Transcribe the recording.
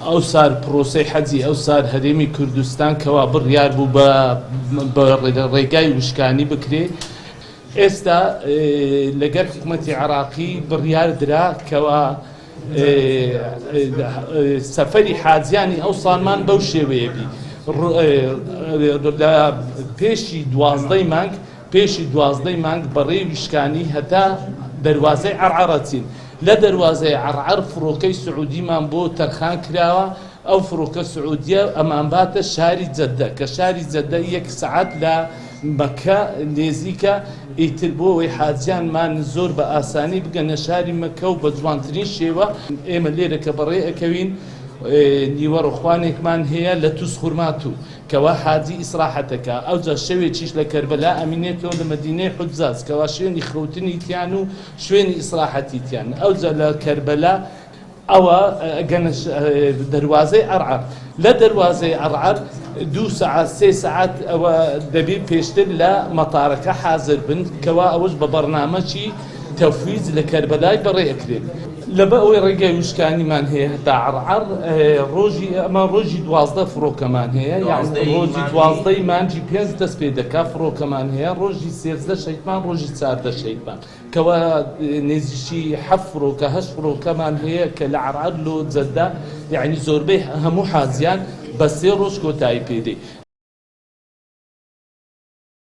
ئەو سار پرۆسەی حەجی ئەو سار هەرێمی کوردستان کەوا بڕیار بوو بە ڕێگای وشکانی بکرێ ئێستا لەگەر حکوومەتی عێراقی بڕیار درا کەوا سەفەری حاجیانی ئەو ساڵمان بەو شێوەیە بی لە پێشی 12 مانگ بەڕێی وشکانی هەتا دەروازەی عەرعەرەچین لە دەروازەی عەرعەر فڕۆکەی سعودیمان بۆ تەرخان کراوە ئەو فڕۆکە سعودیە ئەمان باتە شاری جەددە کە شاری جەددە 1 سەعات لە مەکە نێزیکە ئیتر بۆ ئەوەی حاجیانمان زۆر بە ئاسانی بگەنە شاری مەکە و بە جوانترین شێوە ئێمە لێرە کە بەڕێ ئەکەوین نیوەڕۆخوانێکمان هەیە لە تووس خورمات و کەوا حاجی ئیسراحەتەکە ئەوجا شەوێکیش لە کەربەلا ئەمینێتەوە لە مەدینەی حوجاز کەوا شوێنی خەوتنی تیان و شوێنی ئیسراحەتی تیان ئەوجا لە کەربەلا ئەوە گەنە دەروازەی عەرعەر لە دەروازەی عەرعەر 2 سەعات 3 سەعات ئەوە دەبێت پێشتر لە مەتارەکە حازر بن کەوا ئەوەش بە بەرنامەی تەفویز لە کەربەلای بەڕێ ئەکرێت لەبە ئەوەی ڕێگای وشکانیمان هەیە هەتا عەرعەر ڕۆژی ئەمە ڕۆژی 12 فڕۆکەمان هەیە یعنی ڕۆژی 12 مانگی 5 دەست پێ دەکا فڕۆکەمان هەیە ڕۆژی 13 شەیدمان ڕۆژی 14 شەیدمان کەوا نێزیشی 7 فڕۆکە 8 فڕۆکەمان هەیە کە لە عەرعەر لۆ جەددە یعنی زۆربەی هەموو حاجیان بە 3 ڕۆژ کۆتایی پێدەی